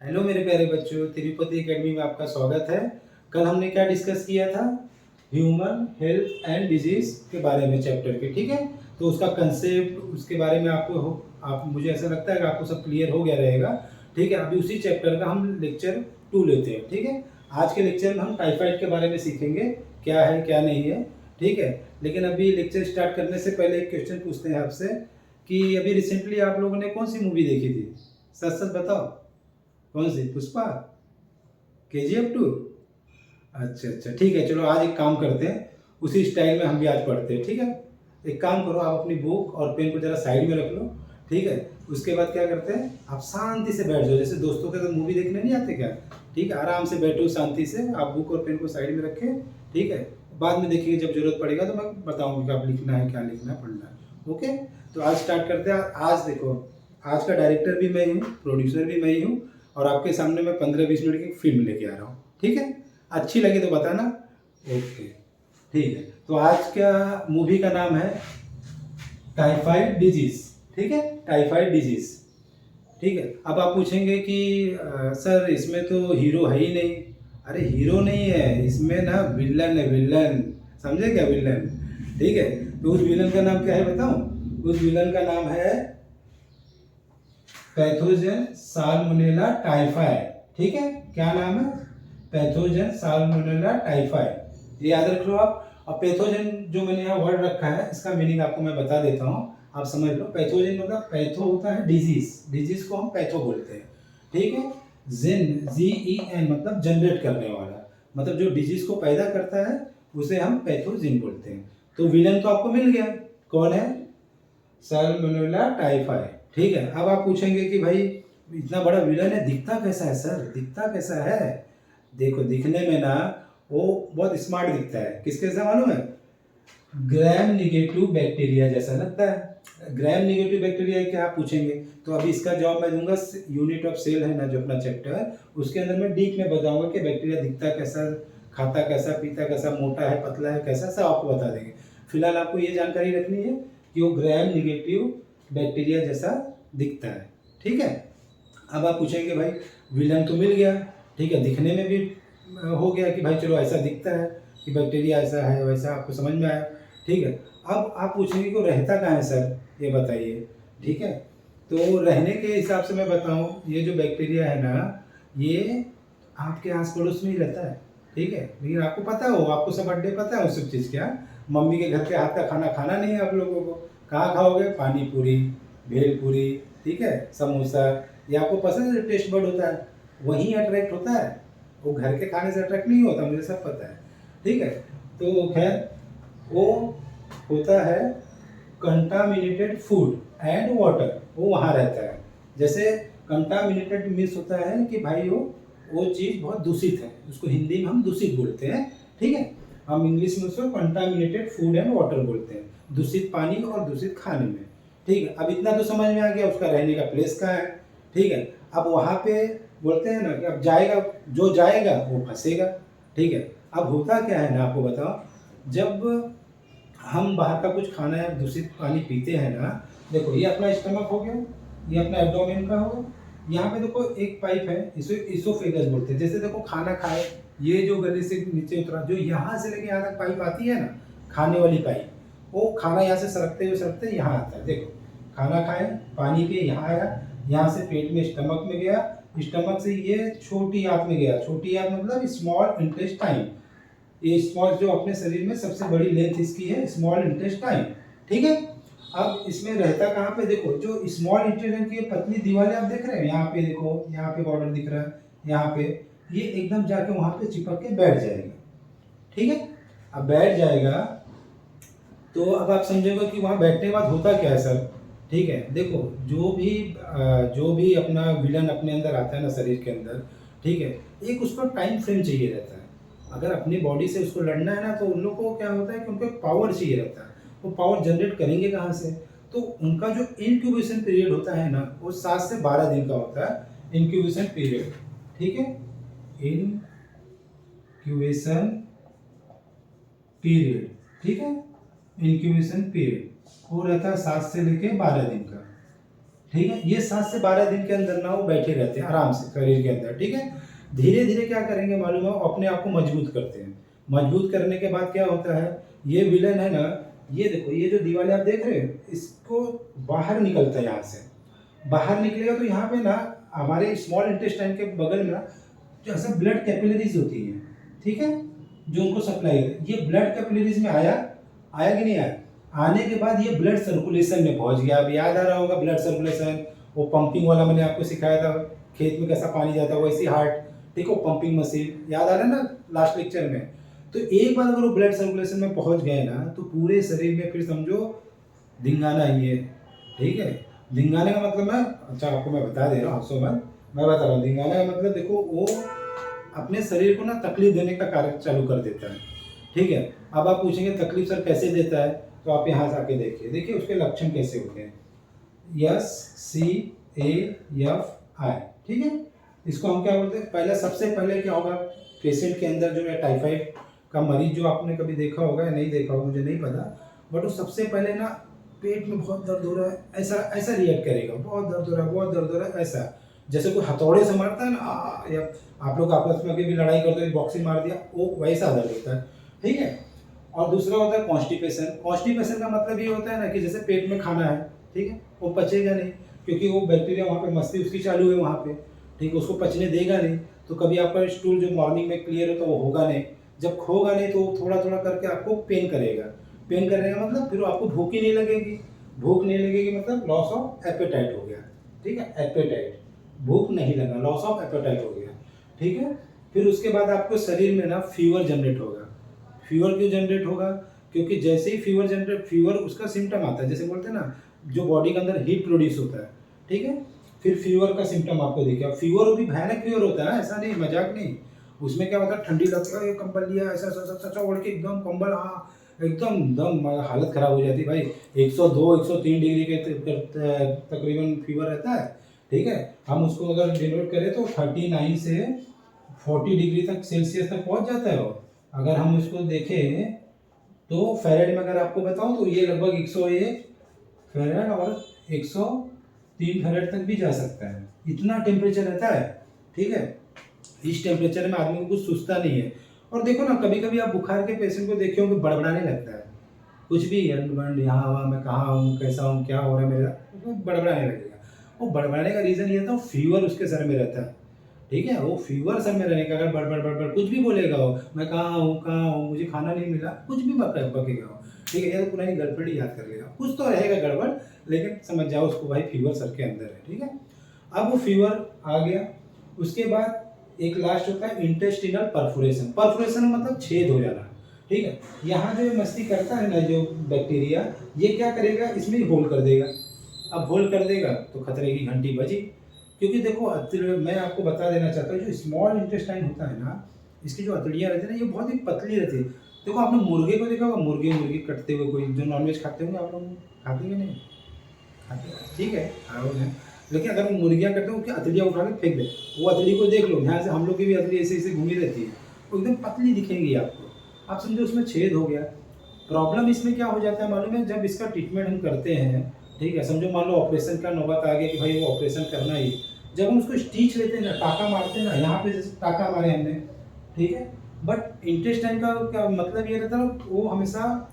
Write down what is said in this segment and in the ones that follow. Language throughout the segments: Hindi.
हेलो मेरे प्यारे बच्चों, तिरुपति एकेडमी में आपका स्वागत है। कल हमने क्या डिस्कस किया था? ह्यूमन हेल्थ एंड डिजीज के बारे में चैप्टर के, ठीक है। तो उसका कंसेप्ट, उसके बारे में आप मुझे ऐसा लगता है कि आपको सब क्लियर हो गया रहेगा, ठीक है। अभी उसी चैप्टर का हम लेक्चर 2 लेते हैं, ठीक है। आज के लेक्चर में हम टाइफाइड के बारे में सीखेंगे, क्या है क्या नहीं है, ठीक है। लेकिन अभी लेक्चर स्टार्ट करने से पहले एक क्वेश्चन पूछते हैं आपसे कि अभी रिसेंटली आप लोगों ने कौन सी मूवी देखी थी? सच सच बताओ, कौन सी? पुष्पा? KGF 2? अच्छा अच्छा, ठीक है। चलो आज एक काम करते हैं, उसी स्टाइल में हम भी आज पढ़ते हैं, ठीक है। एक काम करो, आप अपनी बुक और पेन को जरा साइड में रख लो, ठीक है। उसके बाद क्या करते हैं, आप शांति से बैठ जाओ, जैसे दोस्तों के साथ मूवी देखने नहीं आते क्या, ठीक है। आराम से बैठो शांति से, आप बुक और पेन को साइड में रखें, ठीक है। बाद में देखिए जब जरूरत पड़ेगा तो मैं बताऊंगी कि आप लिखना है, क्या लिखना है, पढ़ना है, ओके। तो आज स्टार्ट करते हैं। आज देखो, आज का डायरेक्टर भी मैं ही हूँ, प्रोड्यूसर भी मैं ही हूँ, और आपके सामने मैं 15-20 मिनट की फिल्म लेके आ रहा हूँ, ठीक है। अच्छी लगी तो बताना, ओके, ठीक है। तो आज का मूवी का नाम है टाइफाइड डिजीज, ठीक है, टाइफाइड डिजीज, ठीक है। अब आप पूछेंगे कि सर इसमें तो हीरो है ही नहीं। अरे हीरो नहीं है इसमें ना, विलन है, विलन, समझे क्या? विलन, ठीक है। तो उस विलन का नाम क्या है बताऊं? उस विलन का नाम है पैथोजन साल्मोनेला टाइफाइड, ठीक है। क्या नाम है? पैथोजन साल्मोनेला टाइफाइड, ये याद रख लो आप। और पैथोजन जो मैंने यहाँ वर्ड रखा है, इसका मीनिंग आपको मैं बता देता हूँ, आप समझ लो। पैथोजन मतलब, पैथो होता है डिजीज, डिजीज को हम पैथो बोलते हैं, ठीक है। जेन, GEN मतलब जनरेट करने वाला, मतलब जो डिजीज को पैदा करता है उसे हम पैथोजन बोलते हैं। तो विलन तो आपको मिल गया, कौन है? सैल्मोनेला टाइफाइड, ठीक है। अब आप पूछेंगे कि भाई इतना बड़ा विलन है, दिखता कैसा है सर, दिखता कैसा है? देखो दिखने में ना वो बहुत स्मार्ट दिखता है, किसके जैसा मालूम है? ग्राम निगेटिव बैक्टीरिया जैसा लगता है। ग्राम निगेटिव बैक्टीरिया क्या, आप पूछेंगे तो अभी इसका जवाब मैं दूंगा। यूनिट ऑफ सेल है ना जो अपना चैप्टर, उसके अंदर मैं डीप में बताऊंगा कि बैक्टीरिया दिखता कैसा, खाता कैसा, पीता कैसा, मोटा है, पतला है, कैसा, सब आपको बता देंगे। फिलहाल आपको ये जानकारी रखनी है कि वो ग्राम निगेटिव बैक्टीरिया जैसा दिखता है, ठीक है। अब आप पूछेंगे भाई विलन तो मिल गया, ठीक है, दिखने में भी हो गया कि भाई चलो ऐसा दिखता है कि बैक्टीरिया ऐसा है वैसा, आपको समझ में आया, ठीक है। अब आप पूछेंगे कि वो रहता कहाँ है सर, ये बताइए, ठीक है। तो रहने के हिसाब से मैं बताऊं, ये जो बैक्टीरिया है ना, ये आपके आस पड़ोस में ही रहता है, ठीक है। लेकिन आपको पता हो, आपको सब अड्डे पता है उस सब चीज़ क्या, मम्मी के घर के हाथ का खाना खाना नहीं है आप लोगों को। कहाँ खाओगे? पानी पूरी, भेल पूरी, ठीक है, समोसा, ये आपको पसंद है, टेस्ट बर्ड होता है, वहीं अट्रैक्ट होता है, वो घर के खाने से अट्रैक्ट नहीं होता, मुझे सब पता है, ठीक है। तो खैर वो होता है कंटामिनेटेड फूड एंड वाटर, वो वहाँ रहता है। जैसे कंटामिनेटेड मीन्स होता है कि भाई वो चीज़ बहुत दूषित है, उसको हिंदी में हम दूषित बोलते हैं, ठीक है। हम इंग्लिश में उसको कंटामिनेटेड फूड एंड वाटर बोलते हैं, दूषित पानी और दूषित खाने में, ठीक है। अब इतना तो समझ में आ गया उसका रहने का प्लेस कहाँ है, ठीक है। अब वहाँ पे बोलते हैं ना कि अब जाएगा, जो जाएगा वो फंसेगा, ठीक है। अब होता क्या है ना, आपको बताओ, जब हम बाहर का कुछ खाना है, दूषित पानी पीते हैं ना, देखो ये अपना स्टमक हो गया, ये अपना एब्डोमेन का हो गया, यहाँ पे देखो एक पाइप है, इसे इसोफेगस बोलते हैं। जैसे देखो खाना खाए, ये जो गले से नीचे उतरा, जो यहाँ से लेके यहाँ तक पाइप आती है ना, खाने वाली पाइप, वो खाना यहाँ से सरकते हुए सरकते यहाँ आता है। देखो खाना खाए, पानी पिए, यहाँ आया, यहाँ से पेट में स्टमक में गया, स्टमक से ये छोटी आंत में गया, छोटी आंत मतलब स्मॉल इंटेस्टाइन, ये स्मॉल जो अपने शरीर में सबसे बड़ी लेंथ इसकी है, स्मॉल इंटेस्टाइन, ठीक है। अब इसमें रहता कहाँ पे? देखो जो स्मॉल इंटेस्टाइन की पतली दीवारें आप देख रहे हैं, यहाँ पे देखो, यहाँ पे बॉर्डर दिख रहा है, यहाँ पे, ये एकदम जाके वहाँ पे चिपक के बैठ जाएगा, ठीक है। अब बैठ जाएगा तो अब आप समझोगे कि वहाँ बैठने के बाद होता क्या है सर, ठीक है। देखो जो भी अपना विलन अपने अंदर आता है ना शरीर के अंदर, ठीक है, एक उसको टाइम फ्रेम चाहिए रहता है। अगर अपनी बॉडी से उसको लड़ना है ना, तो उन लोग को क्या होता है कि उनको पावर चाहिए रहता है। वो पावर जनरेट करेंगे कहाँ से? तो उनका जो इंक्यूबेशन पीरियड होता है ना, वो 7 से 12 दिन का होता है इंक्यूबेशन पीरियड, ठीक है। इंक्यूबेशन पीरियड, ठीक है, इंक्यूबेशन पीरियड वो रहता है 7 से लेके 12 दिन का, ठीक है। ये 7 से 12 दिन के अंदर ना वो बैठे रहते हैं आराम से शरीर के अंदर, ठीक है। धीरे धीरे क्या करेंगे मालूम है, अपने आप को मजबूत करते हैं। मजबूत करने के बाद क्या होता है, ये विलन है ना, ये देखो ये जो दीवारें आप देख रहे हो, इसको बाहर निकलता है यहाँ से। बाहर निकलेगा तो यहाँ पे ना हमारे स्मॉल इंटेस्टाइन के बगल में ना जो ऐसा ब्लड कैपिलरीज होती हैं, ठीक है, जो उनको सप्लाई है, ये ब्लड कैपिलरीज में आया, आया कि नहीं आया। आने के बाद ये ब्लड सर्कुलेशन में पहुंच गया। अब याद आ रहा होगा ब्लड सर्कुलेशन, वो पंपिंग वाला मैंने आपको सिखाया था, खेत में कैसा पानी जाता है वैसी हार्ट, ठीक है, पंपिंग मशीन याद आ रहा है ना लास्ट लेक्चर में। तो एक बार अगर वो ब्लड सर्कुलेशन में पहुंच गए ना तो पूरे शरीर में फिर समझो धिंगाना ही है, ठीक है। धिंगाने का मतलब मैं अच्छा आपको मैं बता दे रहा हूँ, हंसो मत, मैं बता रहा हूँ। धिंगाने का मतलब देखो वो अपने शरीर को ना तकलीफ देने का कार्य चालू कर देता है, ठीक है। अब आप पूछेंगे तकलीफ सर कैसे देता है, तो आप यहाँ से आके देखिए, देखिए उसके लक्षण कैसे होते हैं। SCAFI, ठीक है। इसको हम क्या बोलते हैं, पहले सबसे पहले क्या होगा, पेशेंट के अंदर जो है टाइफाइड का मरीज जो आपने कभी देखा होगा या नहीं देखा होगा मुझे नहीं पता, बट वो सबसे पहले ना पेट में बहुत दर्द हो रहा है ऐसा ऐसा रिएक्ट करेगा, बहुत दर्द हो रहा है, बहुत दर्द हो रहा है, ऐसा जैसे कोई हथौड़े से मारता है ना, या आप लोग आपस में कभी लड़ाई करते हो बॉक्सिंग मार दिया, वो वैसा दर्द होता है, ठीक है। और दूसरा होता है कॉन्स्टिपेशन। कॉन्स्टिपेशन का मतलब ये होता है ना कि जैसे पेट में खाना है, ठीक है, वो पचेगा नहीं क्योंकि वो बैक्टीरिया वहाँ पे मस्ती उसकी चालू है वहाँ पे, ठीक है, उसको पचने देगा नहीं। तो कभी आपका स्टूल जो मॉर्निंग में क्लियर हो तो वो होगा नहीं, जब होगा नहीं तो थोड़ा थोड़ा करके आपको पेन करेगा। पेन करने का मतलब फिर आपको भूख ही नहीं लगेगी, भूख नहीं लगेगी मतलब लॉस ऑफ एपेटाइट हो गया, ठीक है, एपेटाइट, भूख नहीं लगा, लॉस ऑफ एपेटाइट हो गया, ठीक है। फिर उसके बाद आपको शरीर में ना फीवर जनरेट होगा। फीवर क्यों जनरेट होगा, क्योंकि जैसे ही फीवर जनरेट, फीवर उसका सिम्टम आता है, जैसे बोलते हैं ना जो बॉडी के अंदर हीट प्रोड्यूस होता है, ठीक है, फिर फीवर का सिम्टम आपको दिखेगा। फीवर भी भयानक फीवर होता है, ऐसा नहीं मजाक नहीं। उसमें क्या होता है, ठंडी लगती है, ये कंबल लिया ऐसा ऐसा ऐसा ऐसा ओढ़ के एकदम कंबल, हाँ एकदम दम हालत खराब हो जाती है भाई। 102 103 डिग्री के तकरीबन फीवर रहता है, ठीक है। हम उसको अगर डिनोट करें तो 39 से 40 डिग्री तक सेल्सियस तक पहुंच जाता है वो। अगर हम इसको देखें तो फेरेड में अगर आपको बताऊं तो ये लगभग 101 फेरेड और 103 फेरेड तक भी जा सकता है, इतना टेम्परेचर रहता है, ठीक है। इस टेम्परेचर में आदमी को कुछ सूझता नहीं है। और देखो ना कभी कभी आप बुखार के पेशेंट को देखे होंगे बड़बड़ाने लगता है, कुछ भी अंड यहाँ हुआ, मैं कहाँ हूँ, कैसा हूँ, क्या हो रहा है मेरा, वो बड़बड़ाने लगेगा। वो बड़बड़ाने का रीज़न ये था फीवर उसके सर में रहता है, ठीक है। वो फीवर सर में रहने का अगर बड़बड़ बड़बड़ कुछ भी बोलेगा वो, मैं कहाँ हूँ, मुझे खाना नहीं मिला, कुछ भी बकेगा वो, ठीक है। ये तो पुरानी गर्लफ्रेंड ही याद कर लेगा, कुछ तो रहेगा गड़बड़, लेकिन समझ जाओ उसको भाई फीवर सर के अंदर है, ठीक है। अब वो फीवर आ गया, उसके बाद एक लास्ट होता है इंटेस्टिनल परफोरेशन। परफोरेशन मतलब छेद हो जाना, ठीक है। यहाँ जो मस्ती करता है ना जो बैक्टीरिया, ये क्या करेगा, इसमें होल कर देगा। अब होल कर देगा तो खतरे की घंटी बजी, क्योंकि देखो मैं आपको बता देना चाहता हूँ जो स्मॉल इंटेस्टाइन होता है ना, इसकी जो अतड़ियाँ रहती है ना, ये बहुत ही पतली रहती है। देखो आपने मुर्गे को देखा होगा, मुर्गे मुर्गी कटते हुए, कोई जो नॉनवेज खाते होंगे आप लोग, खाते हैं नहीं खाते, ठीक है, लेकिन अगर मुर्गियाँ करते हैं उसकी अतड़ियाँ उठा के फेंक दे, वो अतड़ी को देख लो, यहाँ से हम लोग की भी अतड़ी ऐसे ऐसे घूमी रहती है, वो एकदम पतली दिखेंगी आपको, आप समझो उसमें छेद हो गया। प्रॉब्लम इसमें क्या हो जाता है मालूम है, जब इसका ट्रीटमेंट हम करते हैं, ठीक है, समझो मान लो ऑपरेशन का नौबत आ गया कि भाई वो ऑपरेशन करना ही, जब हम उसको स्टिच लेते हैं ना, टाका मारते हैं ना, यहाँ पे जैसे टाका मारे हमने, ठीक है, बट इंटेस्टाइन का क्या मतलब ये रहता है ना, वो हमेशा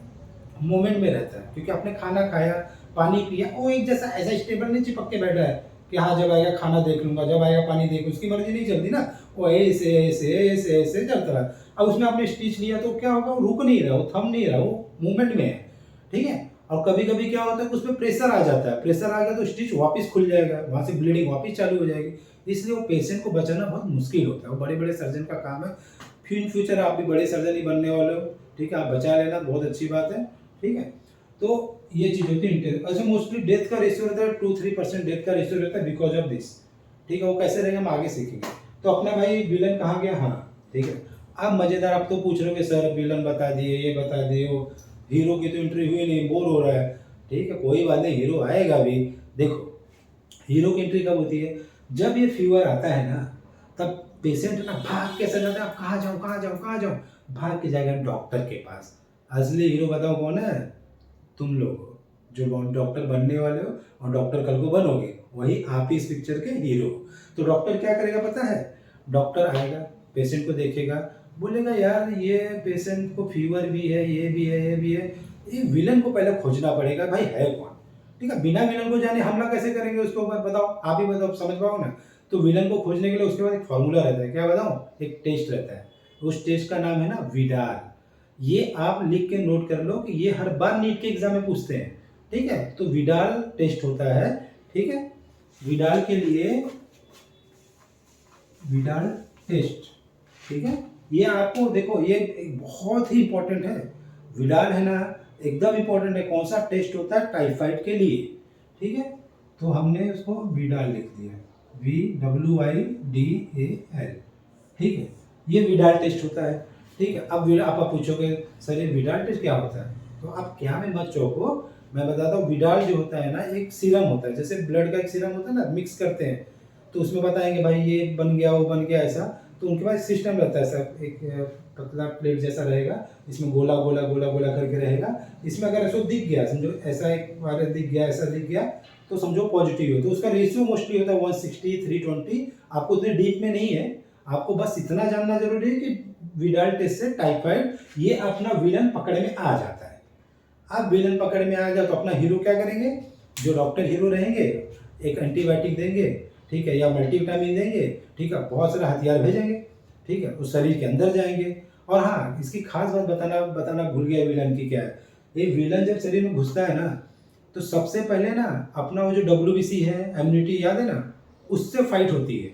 मोमेंट में रहता है, क्योंकि आपने खाना खाया, पानी पिया, वो एक जैसा ऐसा स्टेबल नहीं चिपक के बैठा है कि हाँ जब आएगा खाना देख लूंगा, जब आएगा पानी देख, उसकी मर्जी नहीं चलती ना, वो ऐसे ऐसे ऐसे ऐसे चलता रहा। अब उसमें आपने स्टिच लिया तो क्या होगा, वो रुक नहीं रहा, वो थम नहीं रहा, वो मूवमेंट में है, ठीक है। और कभी कभी क्या होता है कि उसमें प्रेशर आ जाता है, प्रेशर आ गया तो स्टिच वापस खुल जाएगा, वहाँ से ब्लीडिंग वापस चालू हो जाएगी, इसलिए वो पेशेंट को बचाना बहुत मुश्किल होता है। वो बड़े बड़े सर्जन का काम है, फिर इन फ्यूचर आप भी बड़े सर्जन ही बनने वाले हो, ठीक है, आप बचा लेना, बहुत अच्छी बात है, ठीक है। तो ये चीज़ होती है इंटेल। अच्छा मोस्टली डेथ का रेशियो रहता है 2-3% डेथ का रेशियो रहता है बिकॉज ऑफ दिस, ठीक है। वो कैसे रहेगा हम आगे सीखेंगे। तो अपना भाई विलन कहाँ गया, हाँ ठीक है। अब मज़ेदार आप तो पूछ रहे हो कि सर विलन बता दिए, ये बता दिए, वो हीरो की तो एंट्री हुई नहीं, बोर हो रहा है, ठीक है, कोई बात नहीं, हीरो आएगा भी। देखो हीरो की एंट्री कब होती है, जब ये फीवर आता है ना, तब पेशेंट ना भाग के चला जाता है, कहाँ जाऊँ कहाँ जाऊँ कहाँ जाऊँ, भाग के जाएगा डॉक्टर के पास। असली हीरो बताओ कौन है, तुम लोग हो जो डॉक्टर बनने वाले हो और डॉक्टर कल को बनोगे, वही आप ही इस पिक्चर के हीरो। तो डॉक्टर क्या करेगा पता है? डॉक्टर आएगा, पेशेंट को देखेगा, बोलेगा यार ये पेशेंट को फीवर भी है, ये भी है, ये भी है। ये विलन को पहले खोजना पड़ेगा, भाई है कौन? ठीक है, बिना विलन को जाने हमला कैसे करेंगे उसके ऊपर? बताओ, आप ही बताओ, समझ पाओ ना। तो विलन को खोजने के लिए उसके बाद एक फॉर्मूला रहता है, क्या बताऊं? एक टेस्ट रहता है, उस टेस्ट का नाम है ना विडाल। ये आप लिख के नोट कर लो कि ये हर बार नीट के एग्जाम में पूछते हैं। ठीक है, तो विडाल टेस्ट होता है। ठीक है, विडाल के लिए विडाल टेस्ट, ठीक है, ये आपको देखो, ये एक बहुत ही इंपॉर्टेंट है। विडाल है ना, एकदम इंपॉर्टेंट है। कौन सा टेस्ट होता है? टाइफाइड के लिए। ठीक है, तो हमने उसको विडाल लिख दिया, VWIDAL। ठीक है, ये विडाल टेस्ट होता है। ठीक है, अब आप पूछोगे सर ये विडाल टेस्ट क्या होता है? तो आप क्या में मत चौंको, मैं बताता हूँ। विडाल जो होता है ना, एक सीरम होता है, जैसे ब्लड का एक सीरम होता है ना, मिक्स करते हैं तो उसमें बताएंगे भाई ये बन गया, वो बन गया, ऐसा। तो उनके पास सिस्टम रहता है, ऐसा एक पतला प्लेट जैसा रहेगा, इसमें गोला गोला गोला गोला करके रहेगा। इसमें अगर ऐसा दिख गया, समझो ऐसा एक बार दिख गया, ऐसा दिख गया, तो समझो पॉजिटिव है। तो उसका रेशियो मोस्टली होता है 160 320। आपको उतने डीप में नहीं है, आपको बस इतना जानना जरूरी है कि विडाल टेस्ट से टाइफाइड ये अपना विलन पकड़ में आ जाता है। अब विलन पकड़ में आ गया तो अपना हीरो क्या करेंगे? जो डॉक्टर हीरो रहेंगे, एक एंटीबायोटिक देंगे, ठीक है, या मल्टीविटामिन देंगे, ठीक है, बहुत सारा हथियार भेजेंगे, ठीक है, उस शरीर के अंदर जाएंगे। और हाँ, इसकी खास बात बताना भूल गया विलन की, क्या है? ये विलन जब शरीर में घुसता है ना, तो सबसे पहले ना अपना वो जो WBC है, इम्यूनिटी, याद है ना, उससे फाइट होती है।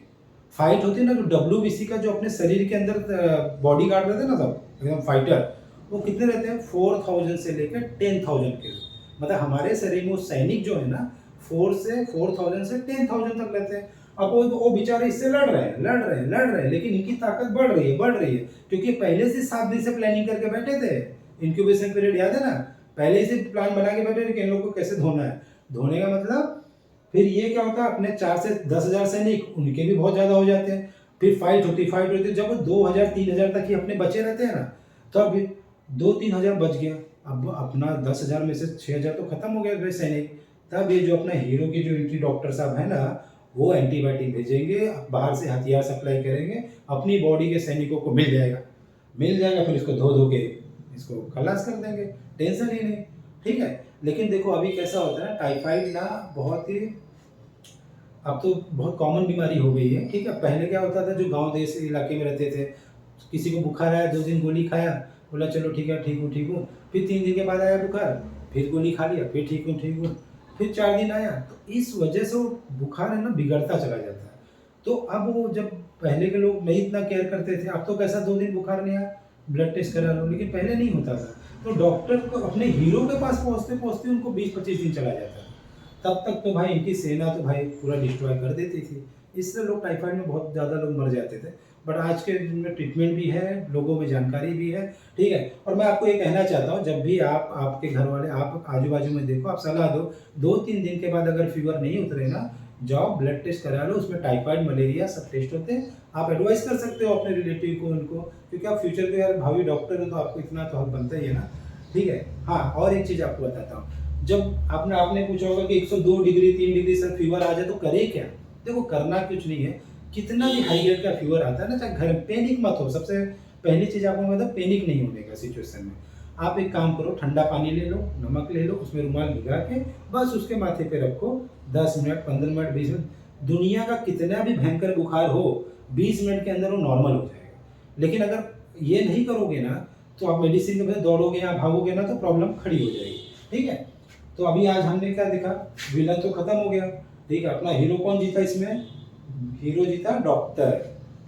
फाइट होती है ना, तो WBC का जो अपने शरीर के अंदर बॉडी गार्ड रहते हैं ना, सब एकदम फाइटर, वो कितने रहते हैं? 4000 से लेकर 10,000 के। मतलब हमारे शरीर में वो सैनिक जो है ना, 4000 से 10,000 तक रहते हैं। अब वो बेचारे इससे लड़ रहे हैं, लेकिन इनकी ताकत बढ़ रही है, क्योंकि पहले से 7 दिन से प्लानिंग करके बैठे थे। इंक्यूबेशन पीरियड याद है ना, पहले से प्लान बना के बैठे थे कि इन लोगों को कैसे धोना है। धोने का मतलब फिर ये क्या होता है, अपने 4 से 10,000 सैनिक, उनके भी बहुत ज़्यादा हो जाते हैं। फिर फाइट होती, जब वो 2,000 3,000 तक ही अपने बचे रहते हैं ना, तब 2-3 हज़ार बच गया। अब अपना 10,000 में से 6,000 तो खत्म हो गया सैनिक। तब ये जो अपना हीरो की जो एंटी डॉक्टर साहब है ना, वो एंटीबायोटिक भेजेंगे, बाहर से हथियार सप्लाई करेंगे, अपनी बॉडी के सैनिकों को मिल जाएगा, फिर इसको धो धो के इसको खलास कर देंगे, टेंशन ही नहीं। ठीक है, लेकिन देखो अभी कैसा होता है, टाइफाइड ना बहुत ही अब तो बहुत कॉमन बीमारी हो गई है। ठीक है, पहले क्या होता था, जो गांव देश इलाके में रहते थे, किसी को बुखार आया, 2 दिन गोली खाया, बोला चलो ठीक है, ठीक हूँ। फिर 3 दिन के बाद आया बुखार, फिर गोली खा लिया, फिर ठीक हूँ। फिर 4 दिन आया, तो इस वजह से वो बुखार है ना बिगड़ता चला जाता है। तो अब वो जब पहले के लोग नहीं इतना केयर करते थे, अब तो कैसा 2 दिन बुखार नहीं आया, ब्लड टेस्ट करा लो, लेकिन पहले नहीं होता था। तो डॉक्टर को अपने हीरो के पास पहुँचते उनको 20-25 दिन चला जाता। तब तक तो भाई इनकी सेना तो भाई पूरा डिस्ट्रॉय कर देती थी। इससे लोग टाइफाइड में बहुत ज़्यादा लोग मर जाते थे। बट आज के दिन में ट्रीटमेंट भी है, लोगों में जानकारी भी है। ठीक है, और मैं आपको ये कहना चाहता हूँ, जब भी आप आपके घर वाले आप आजू बाजू में देखो, आप सलाह दो, 2-3 दिन के बाद अगर फीवर नहीं उतरे ना, जाओ ब्लड टेस्ट करा लो, उसमें टाइफाइड मलेरिया सब टेस्ट होते हैं। आप एडवाइस कर सकते हो अपने रिलेटिव को, उनको, क्योंकि आप फ्यूचर के यार भावी डॉक्टर हो, तो आपको इतना तो हक बनता ही है ना। ठीक है, हाँ, और एक चीज़ आपको बताता हूँ, जब आपने पूछा होगा कि 102 डिग्री 3 डिग्री सर फीवर आ जाए तो करे क्या? देखो करना कुछ नहीं है, कितना भी हाई ग्रेड का फीवर आता है ना, चाहे घर पैनिक मत हो। सबसे पहली चीज आपको मतलब पैनिक नहीं होने का सिचुएशन में, आप एक काम करो, ठंडा पानी ले लो, नमक ले लो, उसमें रुमाल भिगा के बस उसके माथे पे रखो, 10 मिनट 15 मिनट 20 मिनट, दुनिया का कितना भी भयंकर बुखार हो 20 मिनट के अंदर वो नॉर्मल हो जाएगा। लेकिन अगर ये नहीं करोगे ना, तो आप मेडिसिन के बजाय दौड़ोगे या भागोगे ना, तो प्रॉब्लम खड़ी हो जाएगी। ठीक है, तो अभी आज हमने क्या देखा, विलन तो खत्म हो गया। ठीक है, अपना हीरो कौन जीता इसमें? हीरो जीता डॉक्टर।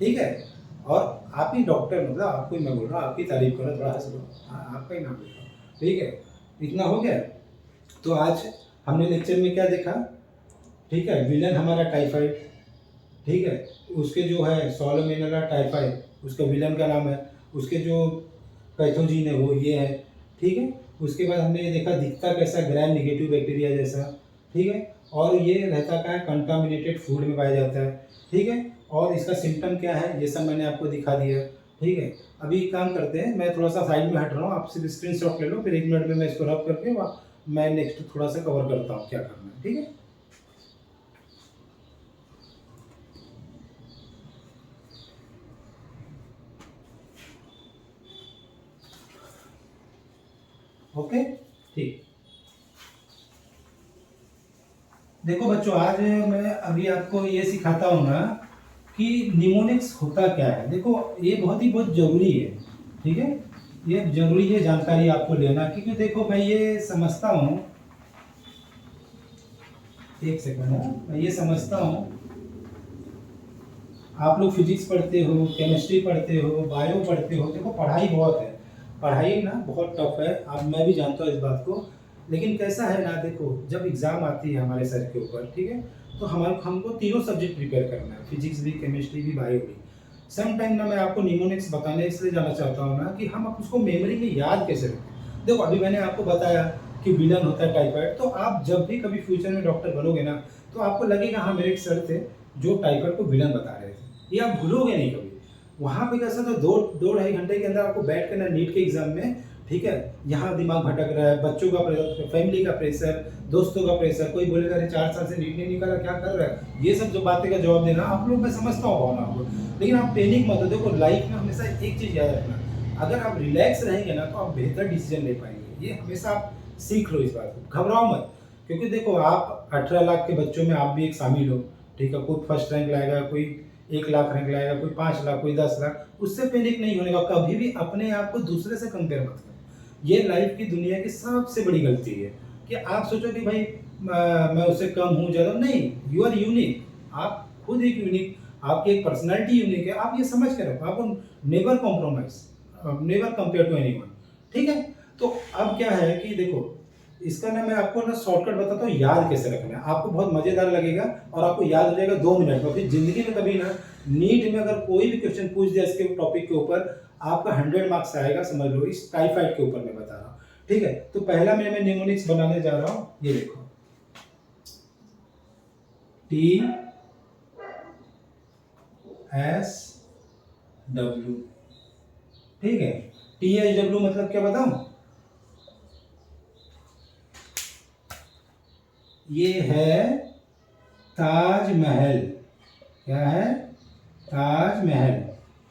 ठीक है, और आप ही डॉक्टर, मतलब आपको ही मैं बोल रहा हूँ, आपकी तारीफ करो, थोड़ा हंस लो, आपका ही नाम ले रहा हूँ। ठीक है, इतना हो गया। तो आज हमने लेक्चर में क्या देखा? ठीक है, विलन हमारा टाइफाइड। ठीक है, उसके जो है सॉलोमेनेला टाइफाइड, उसका विलन का नाम है, उसके जो पैथोजीन है वो ये है। ठीक है, उसके बाद हमने ये देखा दिखता कैसा, ग्राम नेगेटिव बैक्टीरिया जैसा। ठीक है, और ये रहता क्या है, कंटामिनेटेड फूड में पाया जाता है। ठीक है, और इसका सिम्टम क्या है, ये सब मैंने आपको दिखा दिया। ठीक है, अभी एक काम करते हैं, मैं थोड़ा सा साइड में हट रहा हूँ, आप सिर्फ स्क्रीनशॉट ले लो, फिर 1 मिनट में मैं इसको रब करके मैं नेक्स्ट थोड़ा सा कवर करता हूँ क्या करना है। ठीक है। ओके, ठीक। देखो बच्चों, आज मैं अभी आपको ये सिखाता हूँ ना कि निमोनिक्स होता क्या है। देखो ये बहुत जरूरी है, ठीक है। ये जरूरी है जानकारी आपको लेना, क्योंकि देखो मैं ये समझता हूँ, एक सेकंड है, मैं ये समझता हूँ आप लोग फिजिक्स पढ़ते हो, केमिस्ट्री पढ़ते हो, बायो पढ़ते हो, देखो पढ़ाई बहुत है, पढ़ाई ना बहुत टफ है, अब मैं भी जानता हूँ इस बात को। लेकिन कैसा है ना, देखो जब एग्ज़ाम आती है हमारे सर के ऊपर, ठीक है, तो हमारे हमको तीनों सब्जेक्ट प्रिपेयर करना है, फिजिक्स भी, केमिस्ट्री भी, बायो भी। सम टाइम ना मैं आपको निमोनिक्स बताने इसलिए जाना चाहता हूँ ना कि हम उसको मेमोरी में याद कैसे रखें। देखो अभी मैंने आपको बताया कि विलन होता है टाइफाइड, तो आप जब भी कभी फ्यूचर में डॉक्टर बनोगे ना, तो आपको लगेगा हाँ मेरे एक सर थे जो टाइफाइड को विलन बता रहे थे, ये आप भूलोगे नहीं कभी। वहाँ पे कैसा था, दो दो ढाई घंटे के अंदर आपको बैठ कर ना नीट के एग्जाम में, ठीक है, यहाँ दिमाग भटक रहा है, बच्चों का प्रेशर, फैमिली का प्रेशर, दोस्तों का प्रेशर, कोई बोलेगा अरे 4 साल से नीट नहीं निकाला, क्या कर रहा है, ये सब जो बातें का जवाब देना आप लोग, मैं समझता हूँ भावना आपको। लेकिन आप पैनिक मत हो। देखो लाइफ में हमेशा एक चीज़ याद रखना, अगर आप रिलैक्स रहेंगे ना तो आप बेहतर डिसीजन ले पाएंगे। ये हमेशा आप सीख लो इस बात को, घबराओ मत। क्योंकि देखो आप 18 लाख के बच्चों में आप भी एक शामिल हो, ठीक है, कोई फर्स्ट रैंक लाएगा, कोई 1 लाख रैंक लाएगा, कोई 5 लाख, कोई 10 लाख, उससे पैनिक नहीं होने का। कभी भी अपने आप को दूसरे से कंपेयर मत करो। ये लाइफ की दुनिया की सबसे बड़ी गलती है कि आप सोचो कि भाई मैं उससे कम हूँ ज़्यादा, नहीं, यू आर यूनिक, आप खुद एक यूनिक, आपकी एक पर्सनैलिटी यूनिक है, आप ये समझ के रखो, आपको never compromise, never compare to anyone, ठीक है। तो अब क्या है कि देखो इसका ना मैं आपको ना शॉर्टकट बताता हूँ याद कैसे रखना है, आपको बहुत मजेदार लगेगा और आपको याद हो जाएगा 2 मिनट में। फिर जिंदगी में कभी ना नीट में अगर कोई भी क्वेश्चन पूछ दिया इसके टॉपिक के ऊपर, आपका 100 मार्क्स आएगा, समझ लो, इस टाइफाइड के ऊपर मैं बता रहा हूँ, ठीक है। तो पहला मैं निमोनिक्स बनाने जा रहा हूँ, ये देखो TSW, ठीक है। TSW मतलब क्या बताऊं, ये है ताजमहल। क्या है, ताजमहल।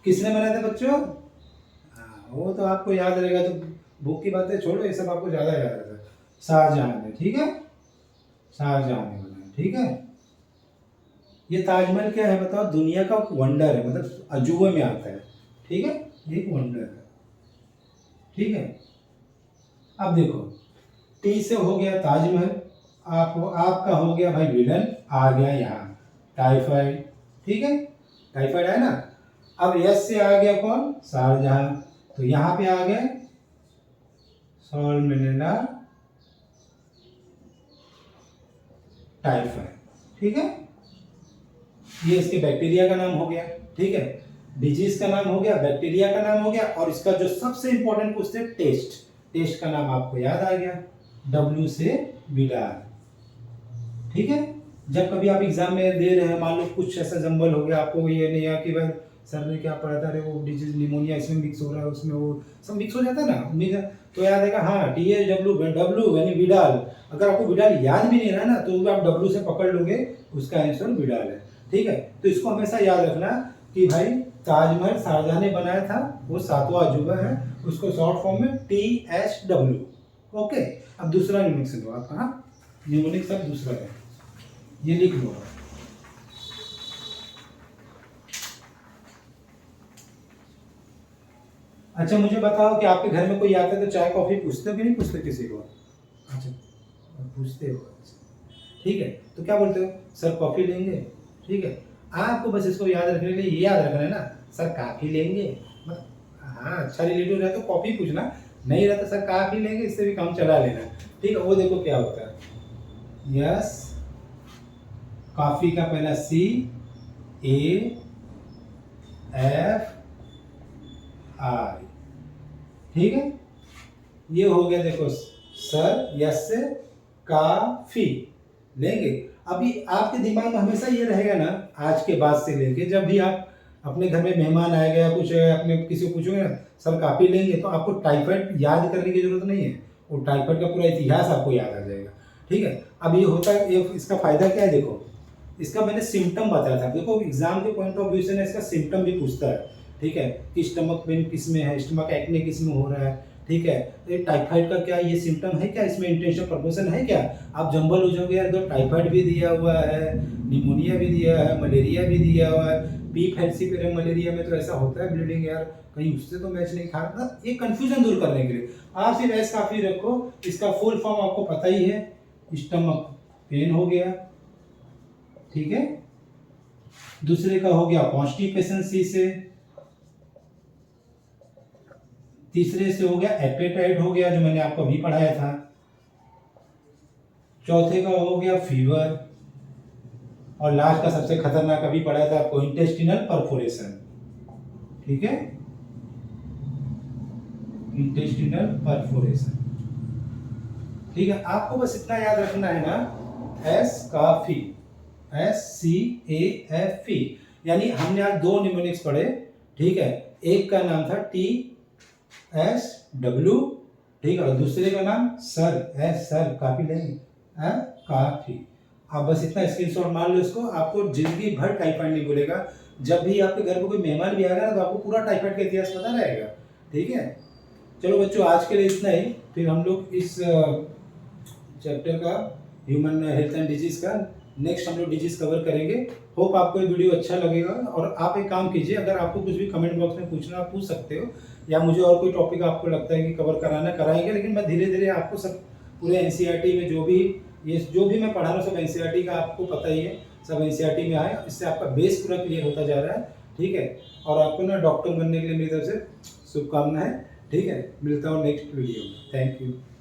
किसने बनाया था बच्चों, हाँ वो तो आपको याद रहेगा, तो बुक की बातें छोड़ो, ये सब आपको ज्यादा याद रहता है। शाहजहां ने, ठीक है, शाहजहां ने बनाया, ठीक है। ये ताजमहल क्या है बताओ, दुनिया का वंडर है, मतलब अजूबे में आता है, ठीक है, ये एक वंडर है, ठीक है। अब देखो टी से हो गया ताजमहल, आपका हो गया भाई विलन, आ गया यहाँ टाइफाइड, ठीक है, टाइफाइड है ना। अब यस से आ गया कौन, शाहजहां, तो यहाँ पे आ गए सॉल्मोनेला टाइफाइड, ठीक है। ये इसके बैक्टीरिया का नाम हो गया, ठीक है, डिजीज का नाम हो गया, बैक्टीरिया का नाम हो गया, और इसका जो सबसे इंपॉर्टेंट पूछते हैं टेस्ट, टेस्ट का नाम आपको याद आ गया, डब्ल्यू से विडाल, ठीक है। जब कभी आप एग्जाम में दे रहे हैं, मान लो कुछ ऐसा जंबल हो गया, आपको ये नहीं है कि भाई सर ने क्या पढ़ा था, अरे वो डिजीज निमोनिया इसमें मिक्स हो रहा है, उसमें वो सब मिक्स हो जाता है ना, तो याद आएगा हाँ TSW, डब्ल्यू यानी विडाल। अगर आपको विडाल याद भी नहीं रहा ना, तो आप डब्ल्यू से पकड़ लोगे, उसका आंसर विडाल है, ठीक है। तो इसको हमेशा याद रखना कि भाई ताजमहल शाहजहां ने बनाया था, वो 7वां अजूबा है, उसको शॉर्ट फॉर्म में TSW, ओके। अब दूसरा न्यूमोनिक्स लो आप, हाँ न्यूमोनिक्स अब दूसरा है, ये लिख लो। अच्छा मुझे बताओ कि आपके घर में कोई आता है तो चाय कॉफी पूछते हो कि नहीं पूछते किसी को, अच्छा पूछते हो, ठीक है। तो क्या बोलते हो, सर कॉफी लेंगे, ठीक है। आपको बस इसको याद रखने के लिए ये याद रखना है ना, सर काफी लेंगे, मतलब हाँ अच्छा रिलेटिव रहा तो कॉफी पूछना, नहीं रहा तो सर काफी लेंगे, इससे भी काम चला लेना, ठीक है। वो देखो क्या होता है, यस, कॉफी का पहला CAFI, ठीक है। ये हो गया, देखो सर यस से काफी लेंगे। अभी आपके दिमाग में हमेशा ये रहेगा ना, आज के बाद से लेके जब भी आप अपने घर में मेहमान आएगा या कुछ अपने किसी को पूछोगे ना सर काफी लेंगे, तो आपको टाइफाइड याद करने की जरूरत नहीं है, वो टाइफाइड का पूरा इतिहास आपको याद आ जाएगा, ठीक है। अब ये होता है, ये इसका फायदा क्या है, देखो इसका मैंने सिम्टम बताया था, देखो एग्जाम के पॉइंट ऑफ व्यू से ना इसका सिम्टम भी पूछता है, ठीक है, कि स्टमक पेन किस में है, स्टमक एक्ने किस में हो रहा है, ठीक है। ये टाइफाइड का क्या ये सिम्टम है क्या, इसमें इंटेंशन प्रपोर्शन है क्या? आप जंबल हो जाओगे यार, तो टाइफाइड भी दिया हुआ है, निमोनिया भी दिया है, मलेरिया भी दिया हुआ है। पी फैल्सीपेरम मलेरिया में तो ऐसा होता है ब्लीडिंग यार, कहीं उससे तो मैच नहीं खा रहा था। ये कंफ्यूजन दूर करने के लिए आप सिर्फ एस काफी रखो। इसका फुल फॉर्म आपको पता ही है, स्टमक पेन हो गया, ठीक है। दूसरे का हो गया कॉन्स्टिपेशन सी से, तीसरे से हो गया एपेटाइट हो गया जो मैंने आपको अभी पढ़ाया था, चौथे का हो गया फीवर, और लास्ट का सबसे खतरनाक अभी पढ़ाया था आपको इंटेस्टिनल परफोरेशन, ठीक है, इंटेस्टिनल परफोरेशन, ठीक है। आपको बस इतना याद रखना है ना, एस काफी, SCAFE, यानी हमने आज दो निमोनिक्स पढ़े, ठीक है। एक का नाम था TSW, ठीक है, और दूसरे का नाम सर, सर काफी नहीं, काफी। आप बस इतना स्क्रीनशॉट मार लो इसको, आपको जिंदगी भर टाइफाइड नहीं बोलेगा। जब भी आपके घर पे कोई मेहमान भी आएगा ना, तो आपको पूरा टाइफाइड का इतिहास पता रहेगा, ठीक है। चलो बच्चों, आज के लिए इतना ही, फिर हम लोग इस चैप्टर का ह्यूमन हेल्थ एंड डिजीज का नेक्स्ट हम लोग डिजीज कवर करेंगे। होप आपको ये वीडियो अच्छा लगेगा। और आप एक काम कीजिए, अगर आपको कुछ भी कमेंट बॉक्स में पूछना आप पूछ सकते हो, या मुझे और कोई टॉपिक आपको लगता है कि कवर कराना कराएंगे, लेकिन मैं धीरे धीरे आपको सब पूरे एनसीईआरटी में जो भी मैं पढ़ा रहा हूँ सब एनसीईआरटी का आपको पता ही है, सब एनसीईआरटी में आए, इससे आपका बेस पूरा क्लियर होता जा रहा है, ठीक है। और आपको ना डॉक्टर बनने के लिए मेरी तरफ से शुभकामनाएं, ठीक है। मिलता हूँ नेक्स्ट वीडियो में, थैंक यू।